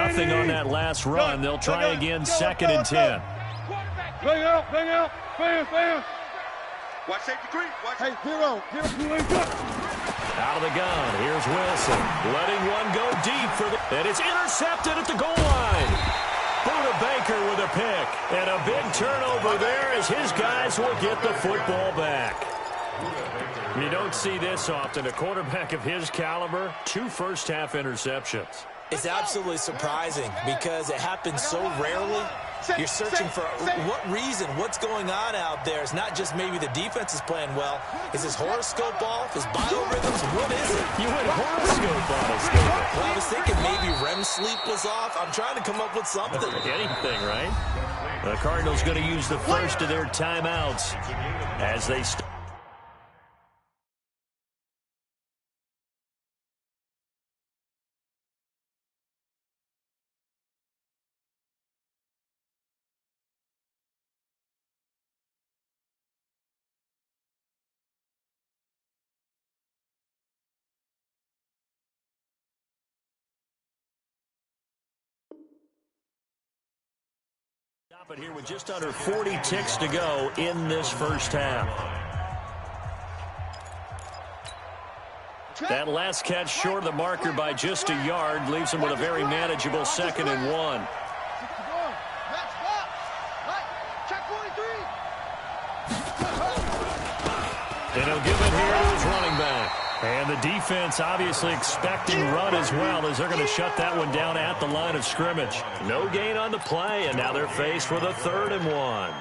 nothing on that last run. They'll try again, 2nd and 10. Bang out, bam. Watch safety creep. Hey, hero. Out of the gun, here's Wilson. Letting one go deep and it's intercepted at the goal line. Buda Baker with a pick. And a big turnover there as his guys will get the football back. You don't see this often. A quarterback of his caliber, 2 first-half interceptions. It's absolutely surprising because it happens so rarely. You're searching for what reason, what's going on out there. It's not just maybe the defense is playing well. Is his horoscope off? His biorhythms? What is it? You went horoscope on us, didn't you? Well, I was thinking maybe REM sleep was off. I'm trying to come up with something. Anything, right? The Cardinals going to use the first of their timeouts as they start. But here with just under 40 ticks to go in this first half. That last catch short of the marker by just a yard leaves him with a very manageable 2nd and 1. And he'll give it here to his running back. And the defense obviously expecting run as well as they're going to shut that one down at the line of scrimmage. No gain on the play, and now they're faced with a 3rd and 1.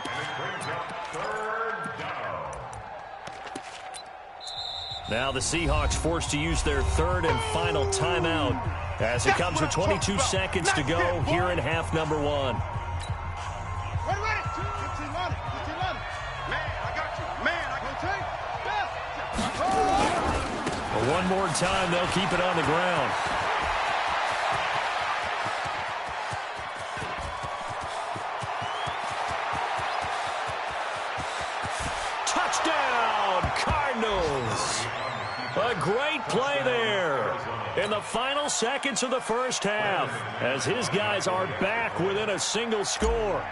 Now the Seahawks forced to use their 3rd and final timeout as it comes with 22 seconds to go here in half number 1. One more time, they'll keep it on the ground. Touchdown, Cardinals. A great play there in the final seconds of the first half as his guys are back within a single score.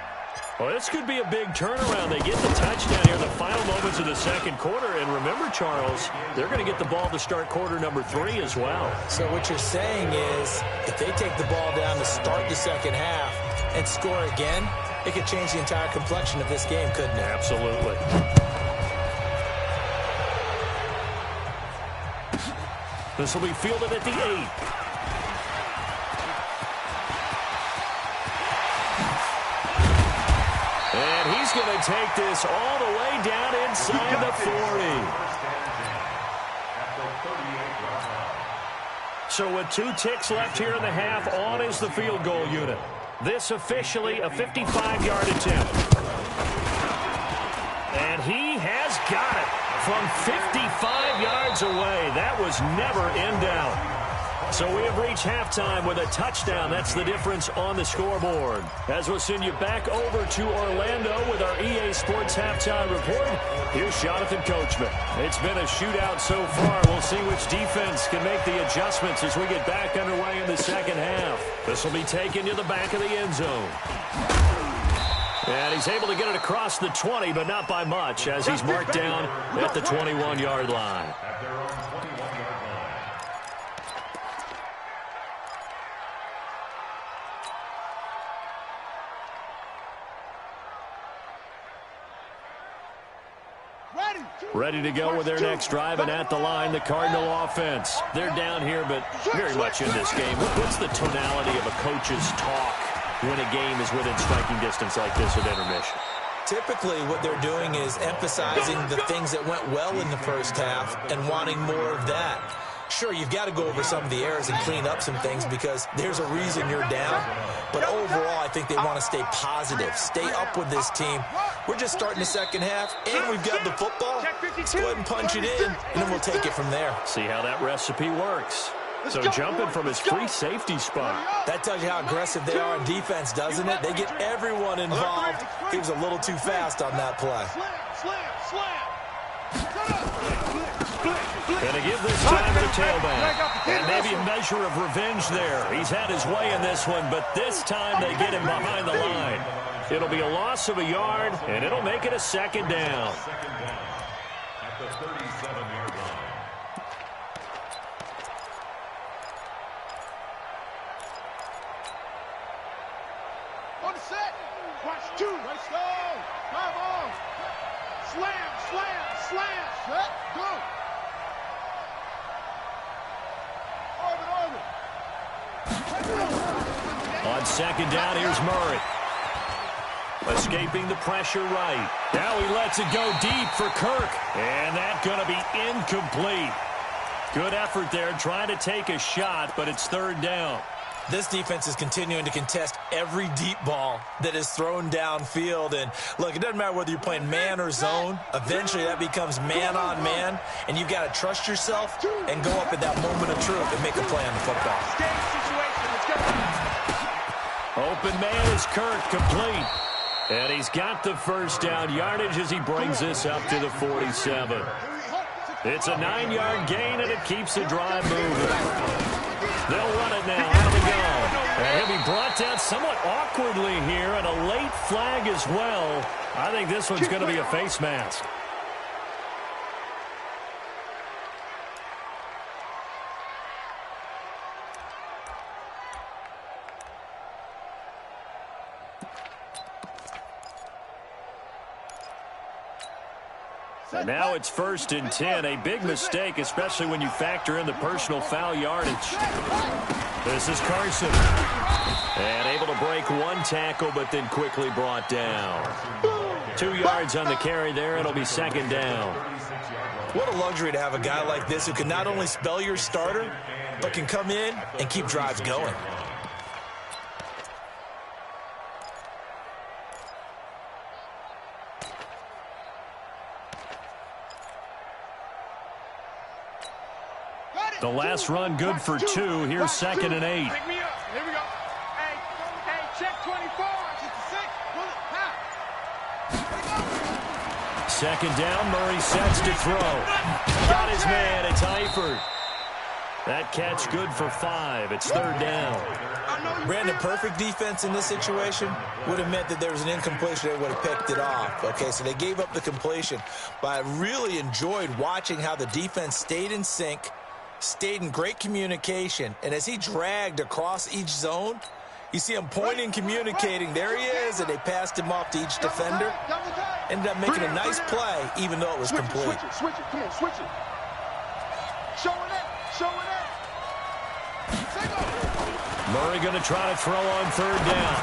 Well, this could be a big turnaround. They get the touchdown here in the final moments of the second quarter. And remember, Charles, they're going to get the ball to start quarter number 3 as well. So what you're saying is if they take the ball down to start the second half and score again, it could change the entire complexion of this game, couldn't it? Absolutely. This will be fielded at the 8. And he's going to take this all the way down inside the 40. So with 2 ticks left here in the half, on is the field goal unit. This officially a 55-yard attempt. And he has got it from 55 yards away. That was never in doubt. So we have reached halftime with a touchdown. That's the difference on the scoreboard. As we'll send you back over to Orlando with our EA Sports Halftime Report, here's Jonathan Coachman. It's been a shootout so far. We'll see which defense can make the adjustments as we get back underway in the second half. This will be taken to the back of the end zone. And he's able to get it across the 20, but not by much, as he's marked down at the 21-yard line. Ready to go with their next drive, and at the line, the Cardinal offense. They're down here, but very much in this game. What's the tonality of a coach's talk when a game is within striking distance like this at intermission? Typically, what they're doing is emphasizing the things that went well in the first half and wanting more of that. Sure, you've got to go over some of the errors and clean up some things because there's a reason you're down. But overall, I think they want to stay positive, stay up with this team. We're just starting the second half, and we've got the football. Let's go ahead and punch it in, and then we'll take it from there. See how that recipe works. So jumping from his free safety spot. That tells you how aggressive they are on defense, doesn't it? They get everyone involved. He was a little too fast on that play. Gonna give this time to the tailback. And maybe a measure of revenge there. He's had his way in this one, but this time they get him behind the line. It'll be a loss of a yard, and it'll make it a second down. At the 37-yard line. On the set. Watch two. Let's go. Come on. Slam, slam, slam. Set. Go. On second down, here's Murray. Escaping the pressure right. Now he lets it go deep for Kirk. And that's going to be incomplete. Good effort there trying to take a shot, but it's third down. This defense is continuing to contest every deep ball that is thrown downfield. And, look, it doesn't matter whether you're playing man or zone. Eventually that becomes man on man, and you've got to trust yourself and go up at that moment of truth and make a play on the football. Open man is Kirk, complete. And he's got the first down yardage as he brings this up to the 47. It's a 9-yard gain, and it keeps the drive moving. They'll run it now. Out we go. And he'll be brought down somewhat awkwardly here, and a late flag as well. I think this one's going to be a face mask. And now it's 1st and 10. A big mistake, especially when you factor in the personal foul yardage. This is Carson. And able to break one tackle, but then quickly brought down. 2 yards on the carry there. It'll be second down. What a luxury to have a guy like this who can not only spell your starter, but can come in and keep drives going. The last run good for 2. Here's 2nd and 8. Pick me up. Here we go. Hey, check 24. Second down, Murray sets to throw. Got his man, it's Eifert. That catch good for 5. It's third down. Brandon, perfect defense in this situation would have meant that there was an incompletion. They would have picked it off. Okay, so they gave up the completion. But I really enjoyed watching how the defense stayed in sync, stayed in great communication, and as he dragged across each zone, you see him pointing, communicating. There he is, and they passed him off to each defender. Ended up making a nice play, even though it was complete. Switch it, come on, switch it. Show it up. Murray going to try to throw on third down.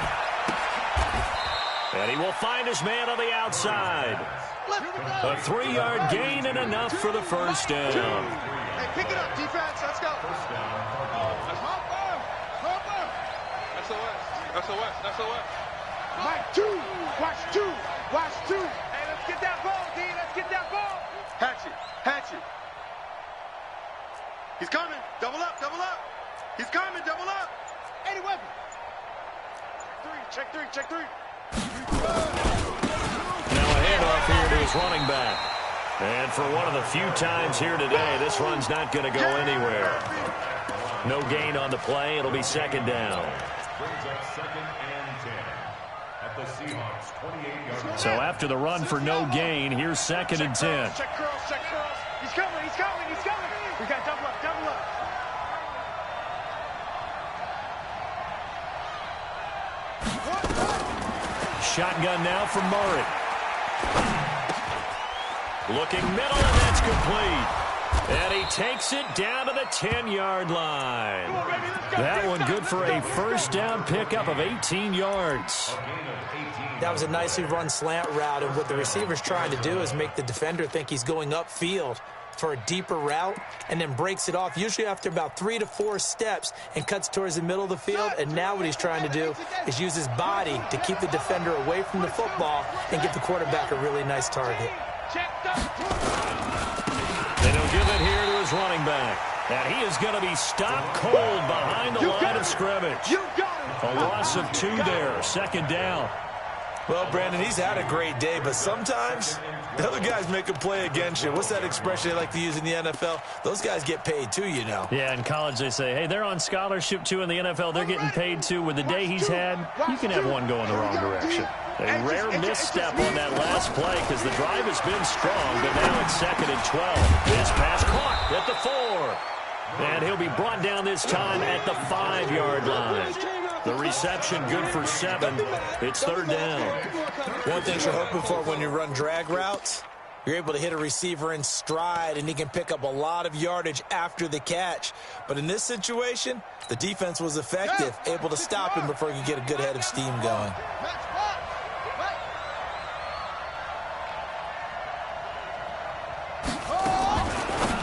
And he will find his man on the outside. A 3-yard gain and enough for the first down. Hey, pick it up, defense. Let's go. SOS. Mike, 2. Watch 2. Hey, let's get that ball, D. Let's get that ball. Hatchet. He's coming. Double up. He's coming. Double up. 80 weapon. Check 3. Now a handoff here to his running back. And for one of the few times here today, this run's not going to go anywhere. No gain on the play. It'll be second down. Brings up 2nd and 10 at the Seahawks 28-yard. So after the run for no gain, here's 2nd and 10. Check cross. He's coming. We got double up. Shotgun now from Murray. Looking middle, and that's complete. And he takes it down to the 10-yard line. That one good for a first down pickup of 18 yards. That was a nicely run slant route, and what the receiver's trying to do is make the defender think he's going upfield for a deeper route, and then breaks it off, usually after about 3 to 4 steps, and cuts towards the middle of the field. And now what he's trying to do is use his body to keep the defender away from the football and give the quarterback a really nice target. And he'll give it here to his running back. And he is going to be stopped cold behind the line of scrimmage. A loss of 2 there, second down. Well, Brandon, he's had a great day, but sometimes the other guys make a play against you. What's that expression they like to use in the NFL? Those guys get paid too, you know. Yeah, in college they say, hey, they're on scholarship too. In the NFL, they're getting paid too. With the day he's had, you can have one going the wrong direction. A rare misstep on that last play because the drive has been strong, but now it's 2nd and 12. This pass caught at the 4. And he'll be brought down this time at the 5-yard line. The reception good for 7. It's 3rd down. One thing you're hoping for when you run drag routes, you're able to hit a receiver in stride, and he can pick up a lot of yardage after the catch. But in this situation, the defense was effective, able to stop him before he could get a good head of steam going.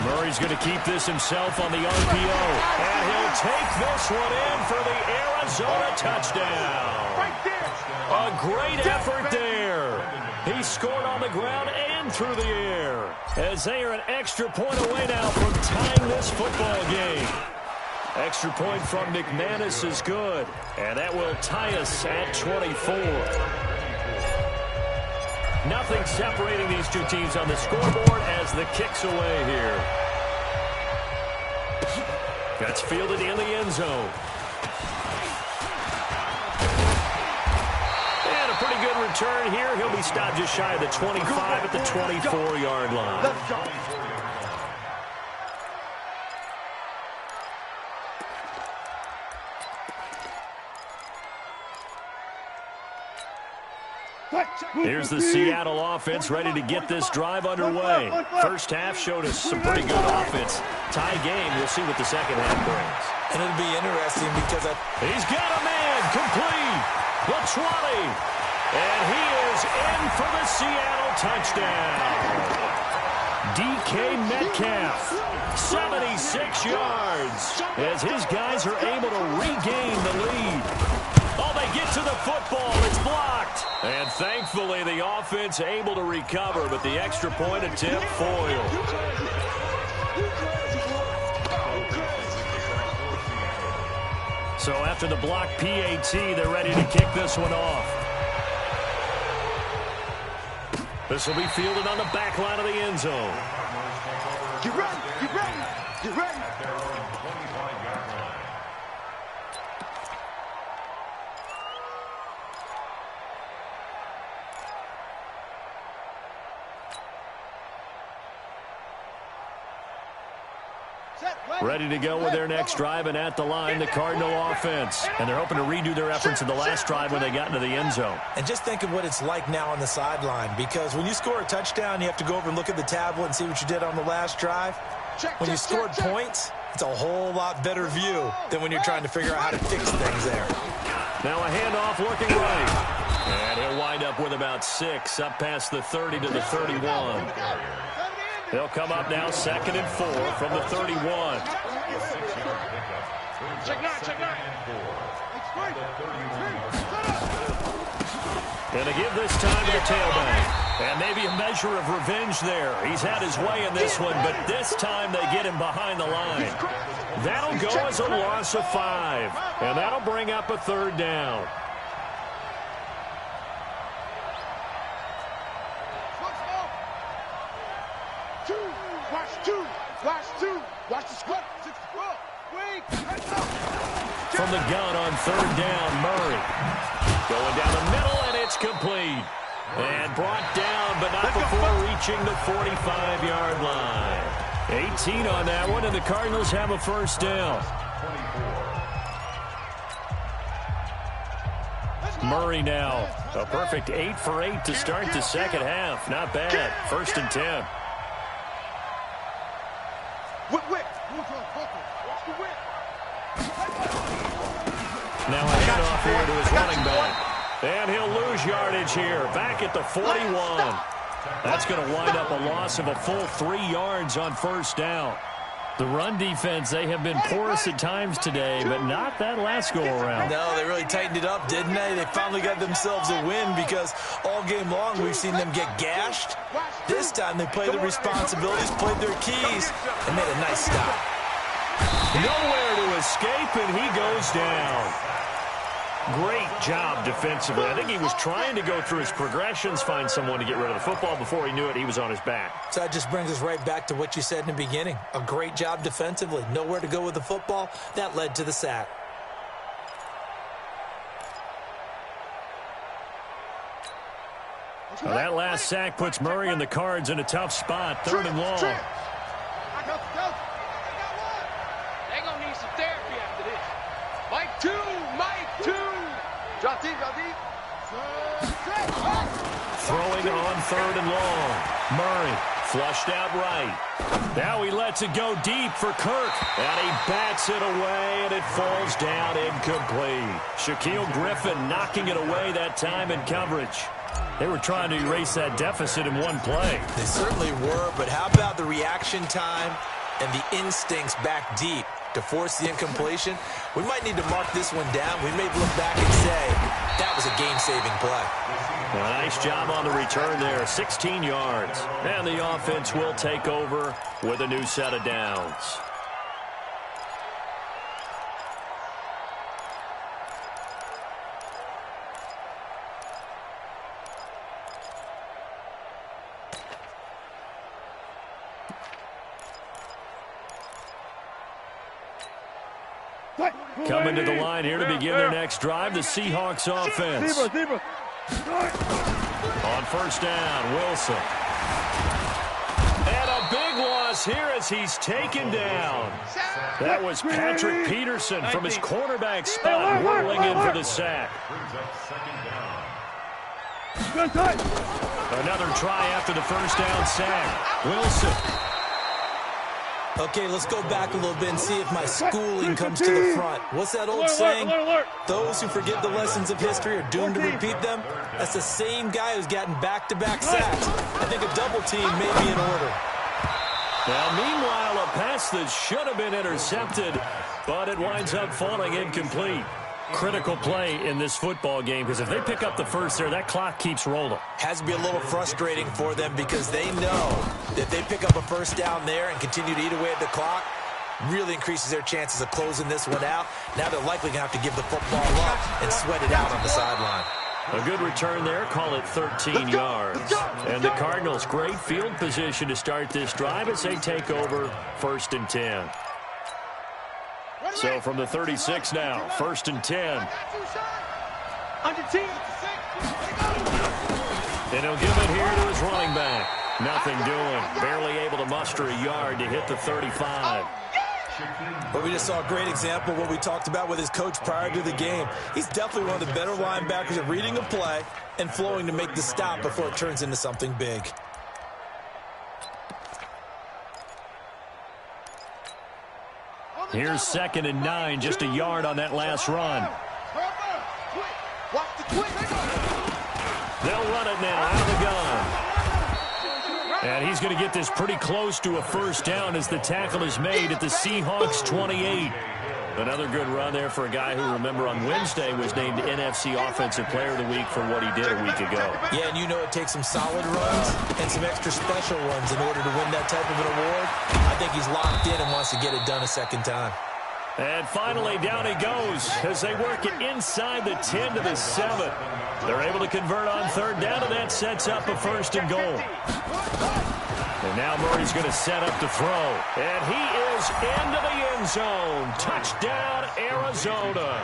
Murray's going to keep this himself on the RPO. And he'll take this one in for the Arizona touchdown. A great effort there. He scored on the ground and through the air. As they are an extra point away now from tying this football game. Extra point from McManus is good. And that will tie us at 24. Nothing separating these two teams on the scoreboard as the kick's away here. That's fielded in the end zone. And a pretty good return here. He'll be stopped just shy of the 25 at the 24-yard line. Here's the Seattle offense ready to get this drive underway. First half showed us some pretty good offense. Tie game, we'll see what the second half brings. And it'll be interesting because he's got a man complete. The 20. And he is in for the Seattle touchdown. DK Metcalf, 76 yards, as his guys are able to regain the lead. Oh, they get to the football. It's blocked. And thankfully, the offense able to recover, but the extra point attempt foiled. So after the block PAT, they're ready to kick this one off. This will be fielded on the back line of the end zone. Get ready, get ready, get ready. Ready to go with their next drive, and at the line, the Cardinal offense. And they're hoping to redo their efforts in the last drive when they got into the end zone. And just think of what it's like now on the sideline, because when you score a touchdown, you have to go over and look at the tablet and see what you did on the last drive. When you scored points, it's a whole lot better view than when you're trying to figure out how to fix things there. Now a handoff looking right. And he'll wind up with about 6, up past the 30 to the 31. They'll come up now 2nd and 4 from the 31. And they give this time to the tailback. And maybe a measure of revenge there. He's had his way in this one, but this time they get him behind the line. That'll go as a loss of 5. And that'll bring up a 3rd down. Watch the squat. From the gun on 3rd down, Murray. Going down the middle, and it's complete. And brought down, but not before reaching the 45-yard line. 18 on that one, and the Cardinals have a 1st down. Murray now, a perfect 8 for 8 to start the second half. Not bad. 1st and 10. Now a handoff here to his running back. And he'll lose yardage here. Back at the 41. That's going to wind up a loss of a full 3 yards on 1st down. The run defense, they have been porous at times today, but not that last go-around. No, they really tightened it up, didn't they? They finally got themselves a win because all game long we've seen them get gashed. This time they played their responsibilities, played their keys, and made a nice stop. Nowhere to escape, and he goes down. Great job defensively. I think he was trying to go through his progressions, find someone to get rid of the football. Before he knew it, he was on his back. So that just brings us right back to what you said in the beginning. A great job defensively. Nowhere to go with the football. That led to the sack. Well, that last sack puts Murray and the Cards in a tough spot. 3rd and long. They're going to need some therapy after this. Mike 2. Drop deep. Throwing on 3rd and long. Murray flushed out right. Now he lets it go deep for Kirk. And he bats it away, and it falls down incomplete. Shaquille Griffin knocking it away that time in coverage. They were trying to erase that deficit in one play. They certainly were, but how about the reaction time and the instincts back deep to force the incompletion? We might need to mark this one down. We may look back and say that was a game-saving play. A nice job on the return there, 16 yards. And the offense will take over with a new set of downs. Coming to the line here to begin their next drive, the Seahawks offense. On 1st down, Wilson. And a big loss here as he's taken down. That was Patrick Peterson from his cornerback spot whirling in for the sack. Another try after the 1st down sack. Wilson. Okay, let's go back a little bit and see if my schooling comes to the front. What's that old saying? Those who forget the lessons of history are doomed to repeat them. That's the same guy who's gotten back-to-back sacks. I think a double team may be in order. Now, meanwhile, a pass that should have been intercepted, but it winds up falling incomplete. Critical play in this football game, because if they pick up the first there, that clock keeps rolling. Has to be a little frustrating for them because they know that they pick up a 1st down there and continue to eat away at the clock, really increases their chances of closing this one out. Now they're likely going to have to give the football up and sweat it out on the sideline. A good return there, call it 13 yards. And the Cardinals, great field position to start this drive as they take over 1st and 10. So from the 36 now, 1st and 10. And he'll give it here to his running back. Nothing doing. Barely able to muster a yard to hit the 35. But we just saw a great example of what we talked about with his coach prior to the game. He's definitely one of the better linebackers at reading a play and flowing to make the stop before it turns into something big. Here's 2nd and 9, just a yard on that last run. They'll run it now out of the gun. And he's going to get this pretty close to a 1st down as the tackle is made at the Seahawks 28. Another good run there for a guy who, remember, on Wednesday was named NFC Offensive Player of the Week for what he did a week ago. Yeah, and you know it takes some solid runs and some extra special runs in order to win that type of an award. I think he's locked in and wants to get it done a 2nd time. And finally, down he goes as they work it inside the 10 to the 7. They're able to convert on 3rd down, and that sets up a 1st and goal. And now Murray's going to set up to throw. And he is into the end zone. Touchdown, Arizona.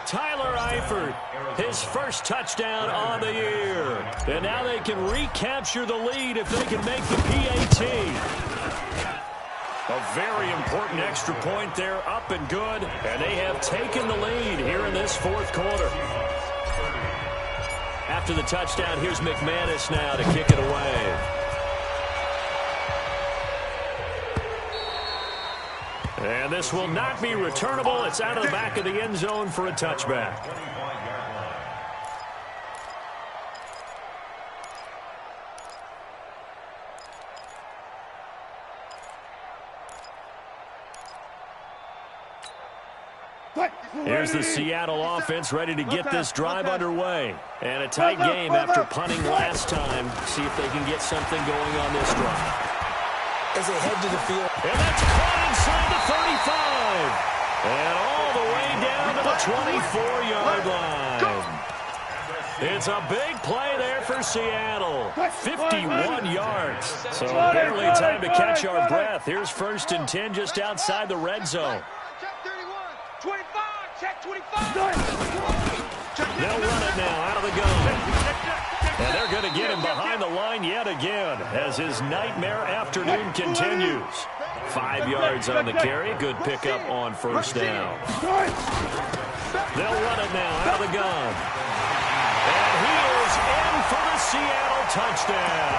Tyler Eifert, his 1st touchdown on the year. And now they can recapture the lead if they can make the PAT. A very important extra point there, up and good. And they have taken the lead here in this 4th quarter. After the touchdown, here's McManus now to kick it away. And this will not be returnable. It's out of the back of the end zone for a touchback. Here's the Seattle offense ready to get this drive underway. And a tight game after punting last time. See if they can get something going on this drive. As they head to the field. And that's caught inside the 35. And all the way down to the 24-yard line. It's a big play there for Seattle. 51 yards. So barely time to catch our breath. Here's 1st and 10 just outside the red zone. Check 31. 25. Check 25. They'll run it now out of the gun. And they're going to get him behind the line yet again as his nightmare afternoon continues. 5 yards on the carry. Good pickup on 1st down. They'll run it now out of the gun. And he is in for the Seattle touchdown.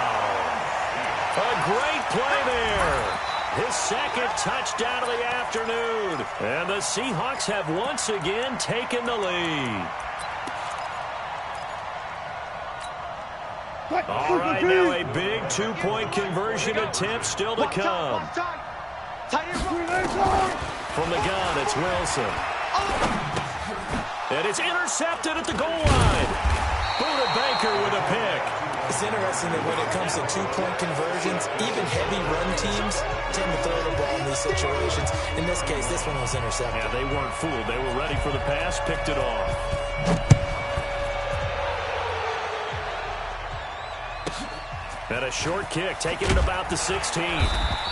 A great play there. His 2nd touchdown of the afternoon. And the Seahawks have once again taken the lead. All right, now a big 2-point conversion attempt still to come. From the gun, it's Wilson. And it's intercepted at the goal line. Buda Baker with a pick. It's interesting that when it comes to 2-point conversions, even heavy run teams tend to throw the ball in these situations. In this case, this one was intercepted. Yeah, they weren't fooled. They were ready for the pass, picked it off. And a short kick, taking it about the 16.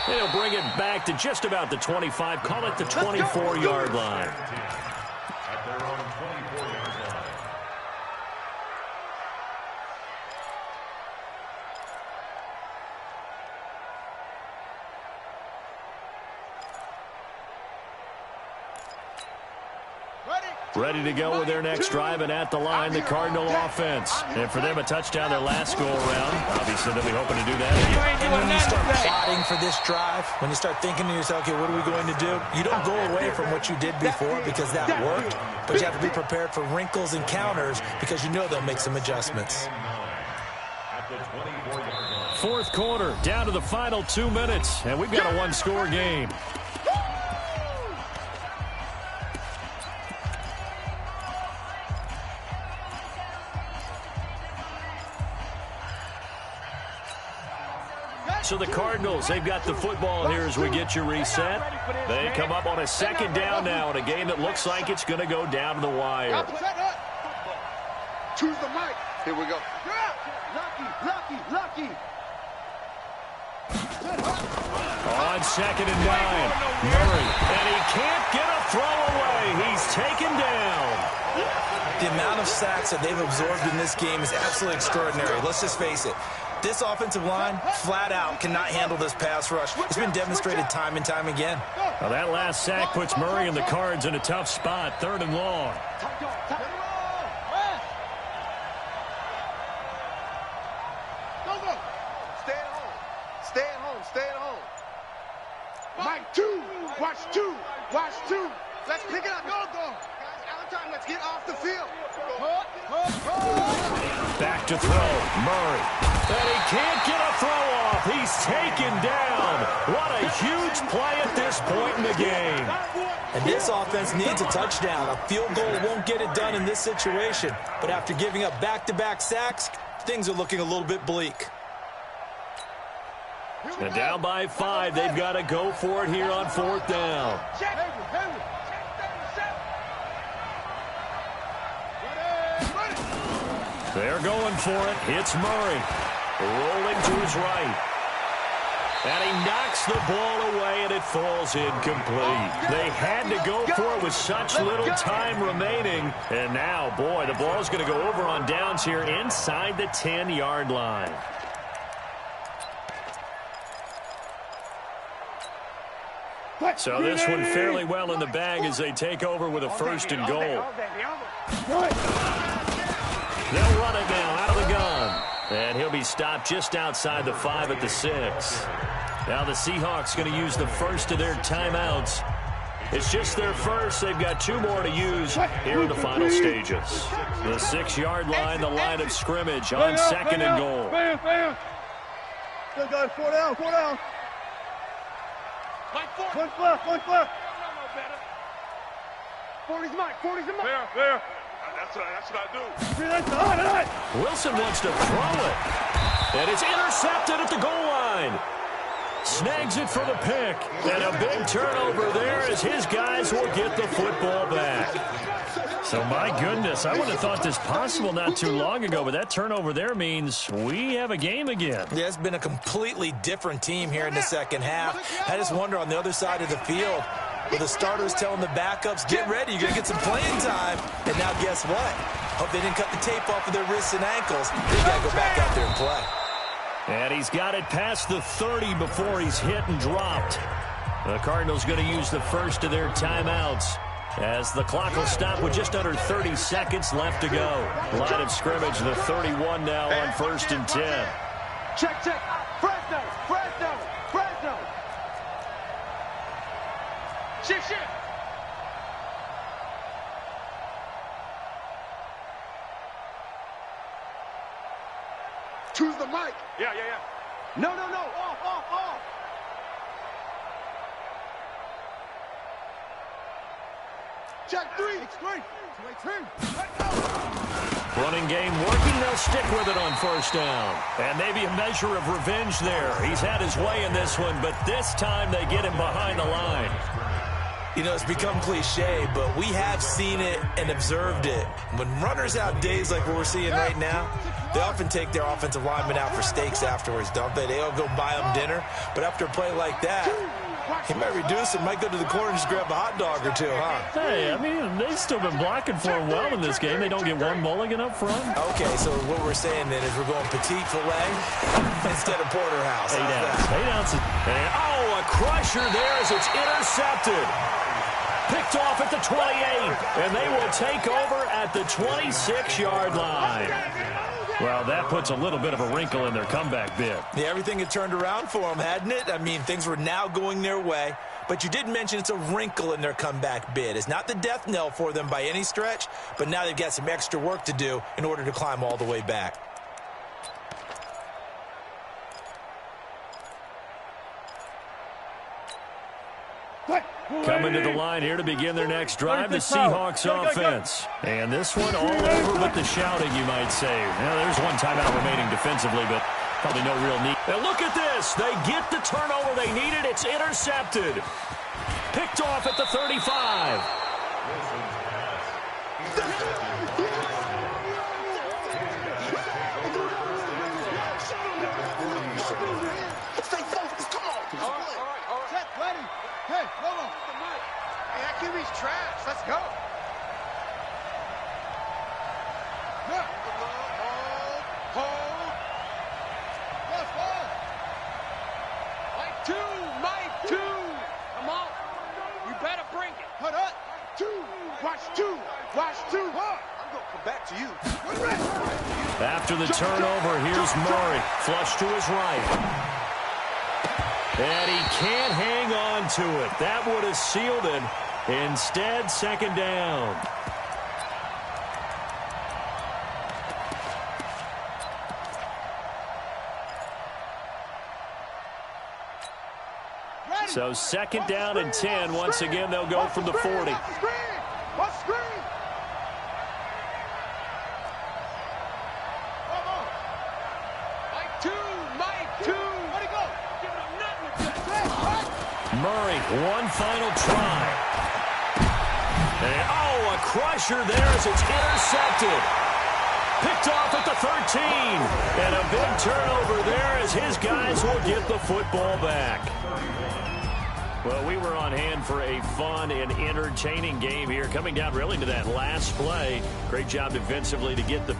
They'll bring it back to just about the 25. Call it the 24-yard line. At their own 24-yard line. Ready to go with their next drive, and at the line, the Cardinal offense. And for them, a touchdown their last go-around. Obviously, they'll be hoping to do that again. And when you start plotting for this drive, when you start thinking to yourself, okay, what are we going to do? You don't go away from what you did before because that worked, but you have to be prepared for wrinkles and counters because you know they'll make some adjustments. 4th quarter, down to the final 2 minutes, and we've got a 1-score game. So the Cardinals, they've got the football here as we get you reset. They come up on a 2nd down now in a game that looks like it's going to go down to the wire. Choose the mic. Here we go. Lucky. On 2nd and 9, Murray, and he can't get a throw away. He's taken down. The amount of sacks that they've absorbed in this game is absolutely extraordinary. Let's just face it. This offensive line, flat out, cannot handle this pass rush. It's been demonstrated time and time again. Well, that last sack puts Murray and the Cards in a tough spot, 3rd and long. Stay at home. Mike 2. Watch 2. Let's pick it up. Go. Guys, out of time. Let's get off the field. Back to throw, Murray. And he can't get a throw off. He's taken down. What a huge play at this point in the game. And this offense needs a touchdown. A field goal won't get it done in this situation. But after giving up back-to-back sacks, things are looking a little bit bleak. And down by 5, they've got to go for it here on 4th down. They're going for it. It's Murray. Rolling to his right. And he knocks the ball away, and it falls incomplete. They had to go for it with such little time remaining. And now, boy, the ball's going to go over on downs here inside the 10-yard line. So this one fairly well in the bag as they take over with a 1st and goal. They'll run it now out of the gun. And he'll be stopped just outside the 5 at the 6. Now the Seahawks going to use the first of their timeouts. It's just their first. They've got 2 more to use here in the final stages. The 6-yard line, the line of scrimmage on 2nd and goal. Still got 4 down. 1 left. 40's mine. Fair. That's what I do. Wilson wants to throw it. And it's intercepted at the goal line. Snags it for the pick. And a big turnover there as his guys will get the football back. So, my goodness, I would have thought this possible not too long ago, but that turnover there means we have a game again. Yeah, it's been a completely different team here in the second half. I just wonder on the other side of the field, with the starters telling the backups, get ready, you're going to get some playing time. And now guess what? Hope they didn't cut the tape off of their wrists and ankles. They got to go back out there and play. And he's got it past the 30 before he's hit and dropped. The Cardinals going to use the first of their timeouts as the clock will stop with just under 30 seconds left to go. Line of scrimmage, the 31 now on 1st and 10. Check, check. Fresno, Fresno, Fresno. Shift, shift. Choose the mic. Yeah. No. Off. Check 3. Running game working. They'll stick with it on 1st down. And maybe a measure of revenge there. He's had his way in this one, but this time they get him behind the line. You know, it's become cliche, but we have seen it and observed it. When runners have days like what we're seeing right now, they often take their offensive linemen out for steaks afterwards, don't they? They'll go buy them dinner. But after a play like that, he might reduce it, might go to the corner and just grab a hot dog or two, huh? Hey, I mean, they've still been blocking for him well in this game. They don't get one mulligan up front. Okay, so what we're saying then is we're going petite filet instead of porterhouse. 8 ounces. And, a crusher there as it's intercepted. Picked off at the 28, and they will take over at the 26-yard line. Well, that puts a little bit of a wrinkle in their comeback bid. Yeah, everything had turned around for them, hadn't it? I mean, things were now going their way. But you did mention it's a wrinkle in their comeback bid. It's not the death knell for them by any stretch, but now they've got some extra work to do in order to climb all the way back. Coming to the line here to begin their next drive, the Seahawks offense. And this one all over but the shouting, you might say. Now, there's one timeout remaining defensively, but probably no real need. And look at this. They get the turnover they needed. It's intercepted. Picked off at the 35. Stay focused. Come on. All right. Set, ready. Hey, hold on. The mic. Hey, that QB's trash. Let's go. Hold. Let's go. Mike two. Come on. You better bring it. Hold up. Watch two. I'm going to come back to you. After the turnover, here's Murray. Flush to his right. And he can't hang on to it. That would have sealed it. Instead, 2nd down. So 2nd down and 10. Once again, they'll go from the 40. Murray, one final try. And, a crusher there as it's intercepted. Picked off at the 13. And a big turnover there as his guys will get the football back. Well, we were on hand for a fun and entertaining game here. Coming down really to that last play. Great job defensively to get the